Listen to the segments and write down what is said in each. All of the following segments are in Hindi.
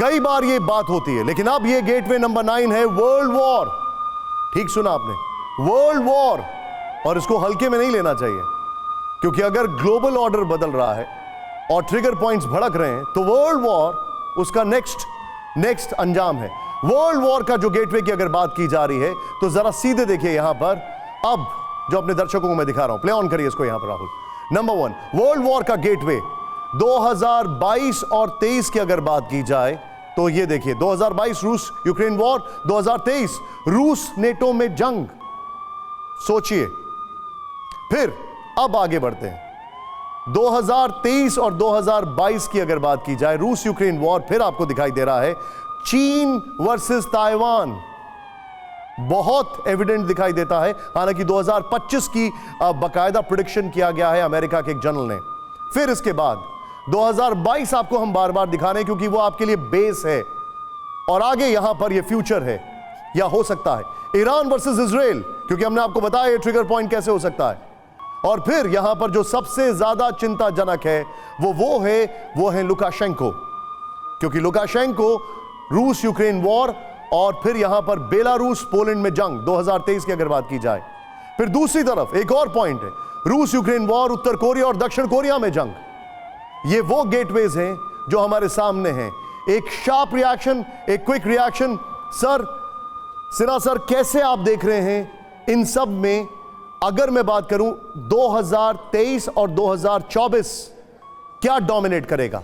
कई बार ये बात होती है, लेकिन अब ये गेटवे नंबर 9 है वर्ल्ड वॉर। ठीक सुना आपने, वर्ल्ड वॉर। और इसको हल्के में नहीं लेना चाहिए, क्योंकि अगर ग्लोबल ऑर्डर बदल रहा है और ट्रिगर पॉइंट्स भड़क रहे हैं तो वर्ल्ड वॉर उसका नेक्स्ट अंजाम है। वर्ल्ड वॉर का जो गेटवे की अगर बात की जा रही है तो जरा सीधे देखिए यहां पर, अब जो अपने दर्शकों को मैं दिखा रहा हूं, प्ले ऑन करिए इसको यहां पर राहुल। नंबर 1 वर्ल्ड वॉर का गेटवे 2022 और 23 की अगर बात की जाए तो ये देखिए, 2022 रूस यूक्रेन वॉर, 2023 रूस नेटो में जंग। सोचिए। फिर अब आगे बढ़ते हैं, 2023 और 2022 की अगर बात की जाए, रूस यूक्रेन वॉर, फिर आपको दिखाई दे रहा है चीन वर्सेस ताइवान। बहुत एविडेंट दिखाई देता है, हालांकि 2025 की बाकायदा प्रेडिक्शन किया गया है अमेरिका के एक जर्नल ने। फिर इसके बाद 2022 आपको हम बार बार दिखा रहे हैं क्योंकि वो आपके लिए बेस है, और आगे यहां पर ये फ्यूचर है, या हो सकता है ईरान वर्सेस इजराइल, क्योंकि हमने आपको बताया ये ट्रिगर पॉइंट कैसे हो सकता है। और फिर यहां पर जो सबसे ज्यादा चिंताजनक है वो है लुकाशेंको, क्योंकि लुकाशेंको रूस यूक्रेन वॉर, और फिर यहां पर बेलारूस पोलैंड में जंग 2023 की अगर बात की जाए। फिर दूसरी तरफ एक और पॉइंट है, रूस यूक्रेन वॉर, उत्तर कोरिया और दक्षिण कोरिया में जंग। ये वो गेटवेज हैं जो हमारे सामने हैं। एक शार्प रिएक्शन, एक quick reaction. Sir, Sinha sir, कैसे आप देख रहे हैं इन सब में, अगर मैं बात करूं 2023 और 2024 क्या डोमिनेट करेगा?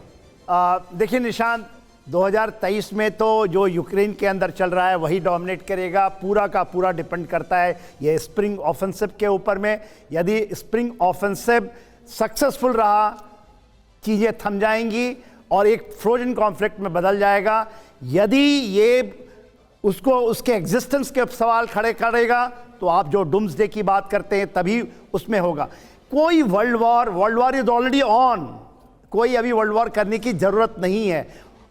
देखिए निशांत, 2023 में तो जो यूक्रेन के अंदर चल रहा है वही डोमिनेट करेगा। पूरा का पूरा डिपेंड करता है ये स्प्रिंग ऑफेंसिव के ऊपर में। यदि स्प्रिंग ऑफेंसिव सक्सेसफुल रहा, चीज़ें थम जाएंगी और एक फ्रोजन कॉन्फ्लिक्ट में बदल जाएगा। यदि ये उसको उसके एग्जिस्टेंस के सवाल खड़े करेगा तो आप जो डूम्सडे की बात करते हैं तभी उसमें होगा। कोई world war is already on, कोई अभी वर्ल्ड वॉर करने की जरूरत नहीं है।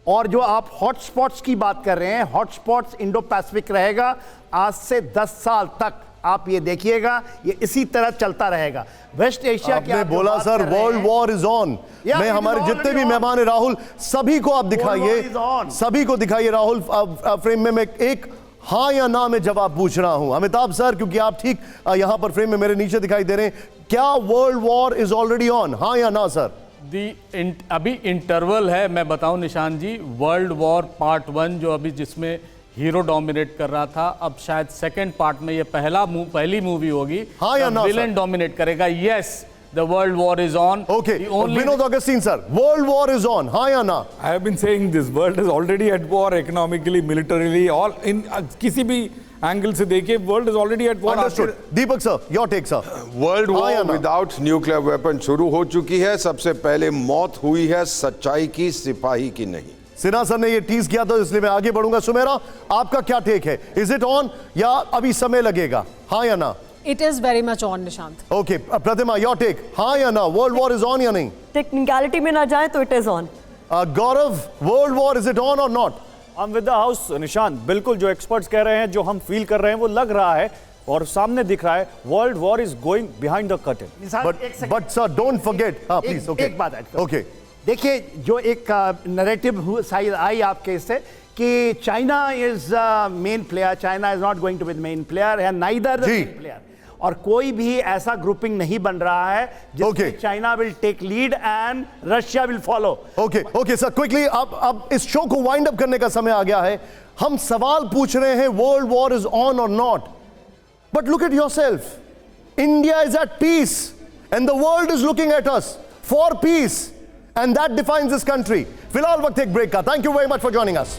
और जो आप हॉटस्पॉट्स की बात कर रहे हैं, हॉटस्पॉट्स इंडो पैसिफिक रहेगा आज से 10 साल तक। आप ये देखिएगा, ये इसी तरह चलता रहेगा। वेस्ट एशिया के आपने बोला sir world war is on. मैं हमारे जितने भी मेहमान है राहुल, सभी को आप दिखाइए, सभी को दिखाइए राहुल फ्रेम में। मैं एक हाँ या ना में जवाब पूछ रहा हूं। अमिताभ सर, क्योंकि आप ठीक यहां पर फ्रेम में मेरे नीचे दिखाई दे रहे हैं, क्या world war is already on, हाँ या ना सर? अभी इंटरवल है, मैं बताऊं निशान जी, वर्ल्ड वॉर पार्ट 1 जो अभी जिसमें हीरो डोमिनेट कर रहा था, अब शायद सेकंड पार्ट में ये पहली मूवी होगी, हाँ या ना? विलेन डोमिनेट करेगा। Yes, the world war is on. Okay, Vinod Agastin sir, world war is on, हाँ या ना? I have been saying this, world is already at war, economically, militarily, all in किसी भी एंगल से देखिए world is already at war. Understood. Deepak sir, your take sir. World war without nuclear weapon शुरू हो चुकी है। सबसे पहले मौत हुई है सच्चाई की, सिपाही की नहीं। सिन्हा सर ने ये टीज किया था, इसलिए मैं आगे बढ़ूंगा। सुमेरा, आपका क्या टेक है? इज इट ऑन या अभी समय लगेगा, हाँ या ना? It is very much on Nishant. Okay, Pratima, your take, हाँ या ना? वर्ल्ड वॉर इज ऑन या नहीं? टेक्निकलिटी में ना जाए तो it is on. Gaurav, world war is it on और not? I'm with the house, Nishant. बिल्कुल जो एक्सपर्ट्स कह रहे हैं, जो हम फील कर रहे हैं वो लग रहा है और सामने दिख रहा है। World war is going behind the curtain. But sir don't forget, please. Okay, एक बात ऐड करो। ओके, देखिए, जो एक नैरेटिव साइड आई आपके इससे कि China is main player, China is not going to be the main player and neither the main player, और कोई भी ऐसा ग्रुपिंग नहीं बन रहा है जिसमें China will take lead and Russia will follow. Okay sir, quickly, अब इस शो को वाइंड अप करने का समय आ गया है। हम सवाल पूछ रहे हैं वर्ल्ड वॉर इज ऑन और not, but look at yourself, India is at peace and the world is looking at us for peace, and that defines this country. फिलहाल वक्त एक ब्रेक का। Thank you very much for joining us.